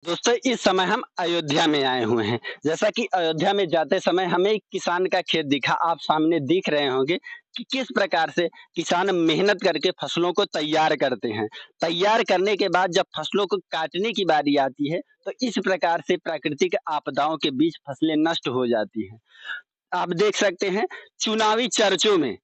दोस्तों इस समय हम अयोध्या में आए हुए हैं। जैसा कि अयोध्या में जाते समय हमें एक किसान का खेत दिखा, आप सामने देख रहे होंगे कि किस प्रकार से किसान मेहनत करके फसलों को तैयार करते हैं। तैयार करने के बाद जब फसलों को काटने की बारी आती है, तो इस प्रकार से प्राकृतिक आपदाओं के बीच फसलें नष्ट हो जाती हैं। आप देख सकते हैं चुनावी चर्चों में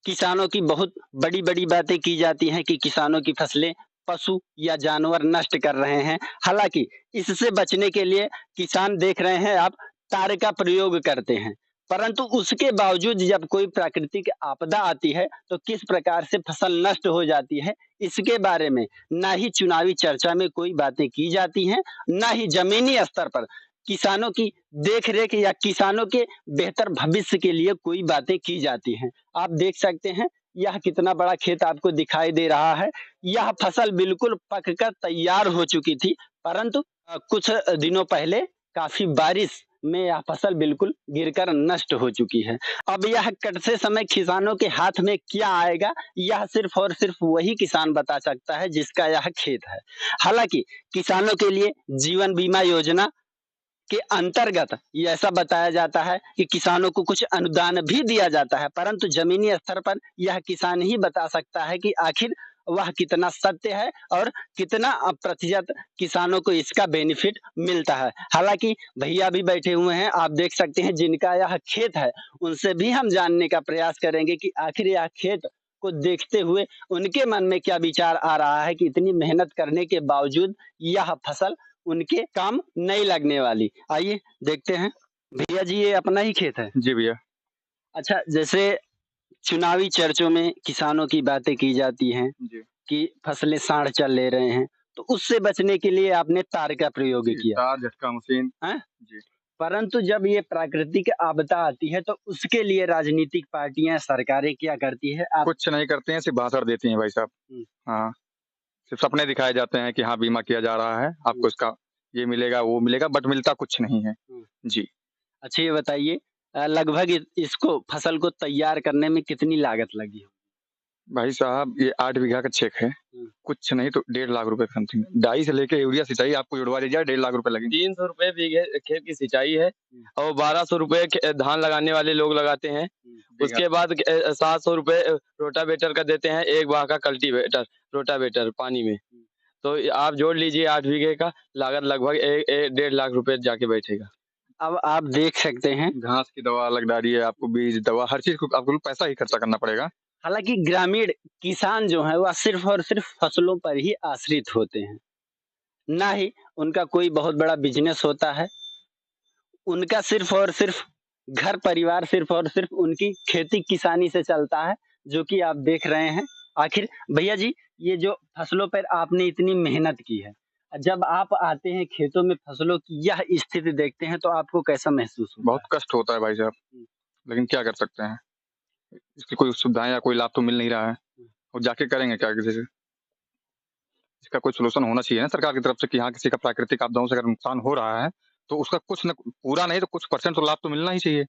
किसानों की बहुत बड़ी-बड़ी बातें की जाती हैं कि किसानों की फसलें पशु या जानवर नष्ट कर रहे हैं। हालाँकि इससे बचने के लिए किसान देख रहे हैं आप तार का प्रयोग करते हैं। परंतु उसके बावजूद जब कोई प्राकृतिक आपदा आती है, तो किस प्रकार से फसल नष्ट हो जाती है, इसके बारे में ना ही चुनावी चर्चा में कोई बातें की जाती हैं, ना ही ज़मीनी स्तर पर किसानों की देख-रेख या किसानों के बेहतर भविष्य के लिए कोई बातें की जाती हैं। आप देख सकते हैं यह कितना बड़ा खेत आपको दिखाई दे रहा है। यह फसल बिल्कुल पक कर तैयार हो चुकी थी, परंतु कुछ दिनों पहले काफ़ी बारिश में यह फसल बिल्कुल गिरकर नष्ट हो चुकी है। अब यह कटते समय किसानों के हाथ में क्या आएगा, यह सिर्फ़ और सिर्फ़ वही किसान बता सकता है जिसका यह खेत है। हालाँकि किसानों के लिए जीवन बीमा योजना के अंतर्गत ये ऐसा बताया जाता है कि किसानों को कुछ अनुदान भी दिया जाता है, परंतु ज़मीनी स्तर पर यह किसान ही बता सकता है कि आखिर वह कितना सत्य है और कितना प्रतिशत किसानों को इसका बेनिफिट मिलता है। हालाँकि भैया भी बैठे हुए हैं, आप देख सकते हैं जिनका यह खेत है, उनसे भी हम जानने का प्रयास करेंगे कि आखिर यह खेत को देखते हुए उनके मन में क्या विचार आ रहा है कि इतनी मेहनत करने के बावजूद यह फसल उनके काम नहीं लगने वाली। आइए देखते हैं। भैया जी ये अपना ही खेत है? जी भैया। अच्छा जैसे चुनावी चर्चों में किसानों की बातें की जाती हैं जी। कि फसलें साँड़ चल ले रहे हैं, तो उससे बचने के लिए आपने तार का प्रयोग जी, किया, तार झटका मशीन। हैं? जी। परंतु जब ये प्राकृतिक आपदा आती है तो उसके लिए राजनीतिक पार्टियाँ, सरकारें क्या करती है? आप कुछ नहीं करते हैं, सिर्फ़ भाषण देती हैं भाई साहब। हुँ, हाँ, सिर्फ़ सपने दिखाए जाते हैं कि हाँ, बीमा किया जा रहा है, हुँ, आपको इसका ये मिलेगा, वो मिलेगा, बट मिलता कुछ नहीं है। हुँ। जी। अच्छा ये बताइए लगभग इसको फसल को तैयार करने में कितनी लागत लगी हो? भाई साहब ये 8 बीघा का चेक है, हुँ, कुछ नहीं तो 1.5 लाख रुपए समथिंग। डाई से लेके यूरिया सिंचाई आपको जुड़वा दी जाए 1.5 लाख रुपए लगेंगे। 300 रुपए बीघे खेत की सिंचाई है हुँ, और 1200 रुपए धान लगाने वाले लोग लगाते हैं। हुँ। बीघा उसके बाद 700 रुपए रोटावेटर का देते हैं, 1 भाग का कल्टीवेटर रोटावेटर पानी में। तो आप जोड़ लीजिए 8 बीघे का लागत लगभग ए ए 1.5 लाख रुपए जाके बैठेगा। अब आप देख सकते हैं घास की दवा अलग डाली है, आपको बीज, दवा हर चीज़ को आपको पैसा ही खर्चा करना पड़ेगा। हालाँकि ग्रामीण किसान जो हैं वह सिर्फ़ और सिर्फ़ फसलों पर ही आश्रित होते हैं, ना ही उनका कोई बहुत बड़ा बिज़नेस होता है। उनका सिर्फ़ और सिर्फ़ घर परिवार सिर्फ़ और सिर्फ़ उनकी खेती-किसानी से चलता है, जो कि आप देख रहे हैं। आखिर भैया जी, ये जो फसलों पर आपने इतनी मेहनत की है, जब आप आते हैं खेतों में फसलों की यह स्थिति देखते हैं, तो आपको कैसा महसूस होता बहुत है? कष्ट होता है भाई साहब, हुँ, लेकिन क्या कर सकते हैं? इसकी कोई सुविधाएँ या कोई लाभ तो मिल नहीं रहा है। हुँ। और जाके करेंगे क्या किसी से? इसका कोई सॉल्यूशन होना चाहिए ना सरकार की तरफ से कि हाँ, किसी का प्राकृतिक आपदाओं से अगर नुकसान हो रहा है, तो उसका कुछ न पूरा नहीं तो कुछ परसेंट तो लाभ तो मिलना ही चाहिए।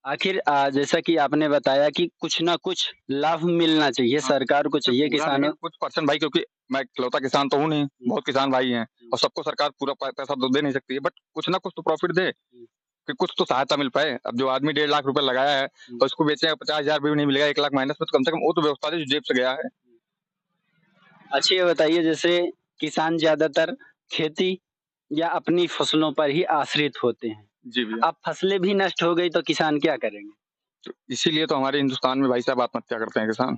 आखिर जैसा कि आपने बताया कि कुछ न कुछ लाभ मिलना चाहिए, हाँ, सरकार को सिर्फ चाहिए पूरा नहीं किसानों तो कुछ परसेंट भाई, क्योंकि मैं इकलौता किसान तो हूँ नहीं, हुँ, बहुत किसान भाई हैं हुँ, और सबको सरकार पूरा पैसा तो दे नहीं सकती है, बट कुछ ना कुछ तो प्रॉफ़िट दे, हुँ, कि कुछ तो सहायता मिल पाए। अब जो आदमी 1.5 लाख रुपए लगाया है हुँ, और उसको बेचेंगे 50,000 भी नहीं मिलेगा, 1 लाख माइनस में, तो कम से कम वो तो व्यवस्था दे जो जेब से गया है। अच्छा ये बताइए जैसे किसान ज़्यादातर खेती या अपनी फसलों पर ही आश्रित होते हैं। जी भैया। अब फसलें भी नष्ट हो गई तो किसान क्या करेंगे? तो इसीलिए तो हमारे हिंदुस्तान में भाई साहब आत्महत्या करते हैं किसान।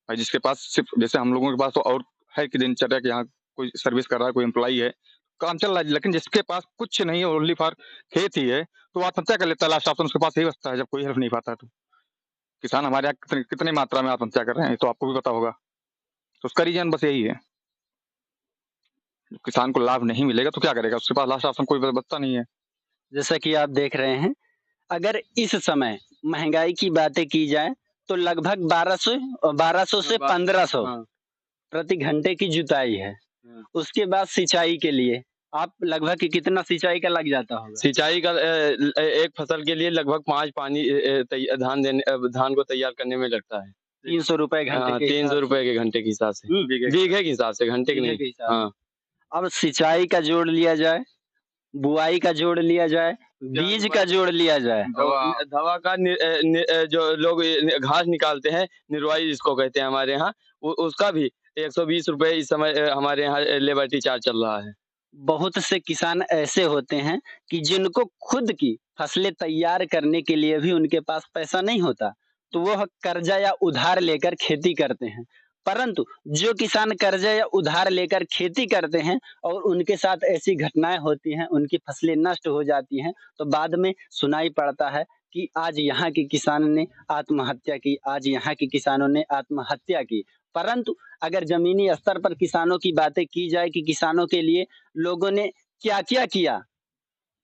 भाई जिसके पास सिर्फ़ जैसे हम लोगों के पास तो और है कि दिनचर्या कि हाँ, कोई सर्विस कर रहा है, कोई एम्प्लॉयी है, काम चल रहा है, लेकिन जिसके पास कुछ नहीं है, ओनली फॉर खेत ही है, तो वो आत्महत्या कर लेता है, लास्ट ऑप्शन उसके पास यही बचता है जब कोई हेल्प नहीं पाता है तो। किसान हमारे यहाँ कितनी कितनी मात्रा में आत्महत्या कर रहे हैं, ये तो आपको भी पता होगा। तो उसका रीज़न बस यही है, किसान को लाभ नहीं मिलेगा तो क्या करेगा? उसके पास लास्ट ऑप्शन कोई बचता नहीं है। जैसा कि आप देख रहे हैं, अगर इस समय महँगाई की बातें की जाएँ तो लगभग 1200 हाँ, से 1500 हाँ, प्रति घंटे की जुताई है। हाँ। उसके बाद सिंचाई के लिए आप लगभग कितना सिंचाई का लग जाता होगा? सिंचाई का एक फसल के लिए लगभग 5 पानी धान को तैयार करने में लगता है। ₹300 घंटे हाँ, के 300 रुपए के घंटे के हिसाब से, बीघे के हिसाब से, घंटे के बीघे नहीं। के हिसाब से। हाँ, अब सिंचाई का जोड़ लिया जाए, बुआई का जोड़ लिया जाए, बीज का जोड़ लिया जाए, दवा का जो लोग घास निकालते हैं, निरवाई जिसको कहते हैं हमारे यहाँ, उसका भी 120 रुपए इस समय हमारे यहाँ लेबर्टी चार्ज चल रहा है। बहुत से किसान ऐसे होते हैं कि जिनको खुद की फसलें तैयार करने के लिए भी उनके पास पैसा नहीं होता, तो वो कर्जा या उधार लेकर खेती करते हैं। परंतु जो किसान कर्जा या उधार लेकर खेती करते हैं और उनके साथ ऐसी घटनाएं होती हैं, उनकी फसलें नष्ट हो जाती हैं, तो बाद में सुनाई पड़ता है कि आज यहाँ के किसान ने आत्महत्या की, आज यहाँ के किसानों ने आत्महत्या की। परंतु अगर जमीनी स्तर पर किसानों की बातें की जाए कि किसानों के लिए लोगों ने क्या-क्या किया,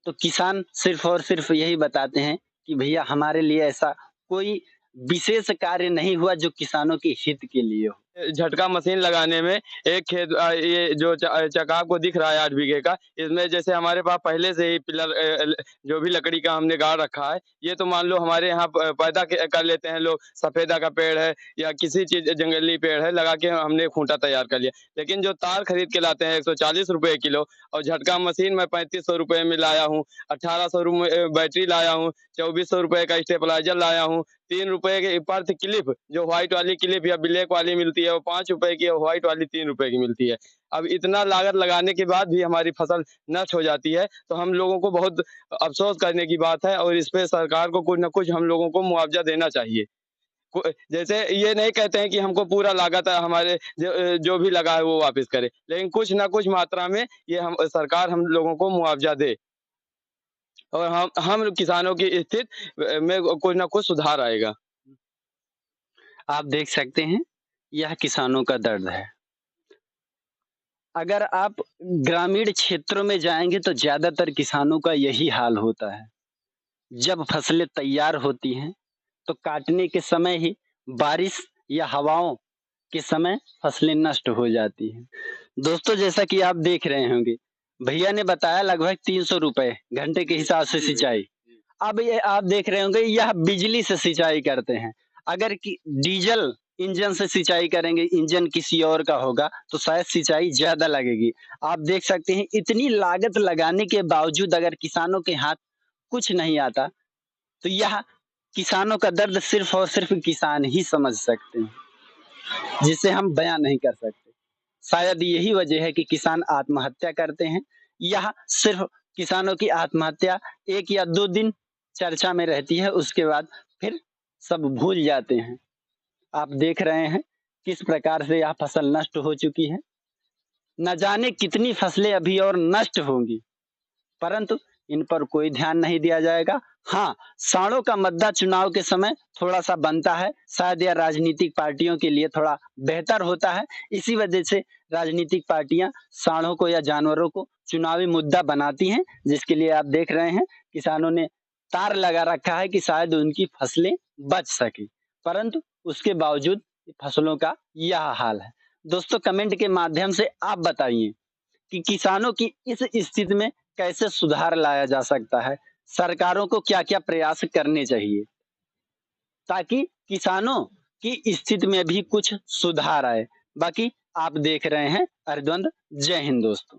तो किसान सिर्फ़ और सिर्फ़ यही बताते हैं कि भैया हमारे लिए ऐसा कोई विशेष कार्य नहीं हुआ जो किसानों के हित के लिए हो। झटका मशीन लगाने में एक खेत ये जो चक्का आपको दिख रहा है 8 बीघे का, इसमें जैसे हमारे पास पहले से ही पिलर जो भी लकड़ी का हमने गाड़ रखा है, ये तो मान लो हमारे यहाँ पैदा कर लेते हैं लोग, सफेदा का पेड़ है या किसी चीज़ जंगली पेड़ है, लगा के हमने खूंटा तैयार कर लिया। लेकिन जो तार खरीद के लाते हैं 140 रुपए किलो और झटका मशीन मैं 3500 रुपए में लाया हूँ, 1800 बैटरी लाया हूँ, 2400 रुपए का स्टेबलाइज़र लाया हूँ, 3 रुपए के पर क्लिप जो व्हाइट वाली क्लिप या ब्लैक वाली मिलती है वो 5 रुपए की और व्हाइट वाली 3 रुपए की मिलती है। अब इतना लागत लगाने के बाद भी हमारी फसल नष्ट हो जाती है, तो हम लोगों को बहुत अफ़सोस करने की बात है और इस पे सरकार को कुछ न कुछ हम लोगों को मुआवज़ा देना चाहिए। जैसे ये नहीं कहते हैं कि हमको पूरा लागत हमारे जो भी लगा है वो वापस करे, लेकिन कुछ न कुछ मात्रा में ये हम सरकार हम लोगों को मुआवज़ा दे और हम किसानों की स्थिति में कुछ न कुछ सुधार आएगा। आप देख सकते हैं, यह किसानों का दर्द है। अगर आप ग्रामीण क्षेत्रों में जाएँगे तो ज़्यादातर किसानों का यही हाल होता है। जब फसलें तैयार होती हैं, तो काटने के समय ही बारिश या हवाओं के समय फसलें नष्ट हो जाती हैं। दोस्तों जैसा कि आप देख रहे होंगे, भैया ने बताया लगभग ₹300 घंटे के हिसाब से सिंचाई। अब ये आप देख रहे होंगे यह बिजली से सिंचाई करते हैं। अगर कि डीज़ल इंजन से सिंचाई करेंगे, इंजन किसी और का होगा, तो शायद सिंचाई ज़्यादा लगेगी। आप देख सकते हैं इतनी लागत लगाने के बावजूद अगर किसानों के हाथ कुछ नहीं आता, तो यह किसानों का दर्द सिर्फ़ और सिर्फ़ किसान ही समझ सकते हैं, जिसे हम बयाँ नहीं कर सकते। शायद यही वजह है कि किसान आत्महत्या करते हैं। यह सिर्फ़ किसानों की आत्महत्या 1 या 2 दिन चर्चा में रहती है, उसके बाद फिर सब भूल जाते हैं। आप देख रहे हैं किस प्रकार से यह फसल नष्ट हो चुकी है। न जाने कितनी फसलें अभी और नष्ट होंगी, परंतु इन पर कोई ध्यान नहीं दिया जाएगा। हाँ, साँड़ों का मद्दा चुनाव के समय थोड़ा-सा बनता है, शायद यह राजनीतिक पार्टियों के लिए थोड़ा बेहतर होता है। इसी वजह से राजनीतिक पार्टियाँ साँड़ों को या जानवरों को चुनावी मुद्दा बनाती हैं, जिसके लिए आप देख रहे हैं किसानों ने तार लगा रखा है कि शायद उनकी फसलें बच सकें, परंतु उसके बावजूद फसलों का यह हाल है। दोस्तों कमेंट के माध्यम से आप बताइए कि किसानों की इस स्थिति में कैसे सुधार लाया जा सकता है? सरकारों को क्या-क्या प्रयास करने चाहिए? ताकि किसानों की स्थिति में भी कुछ सुधार आए। बाकी आप देख रहे हैं अरिद्वंद। जय हिंद दोस्तों।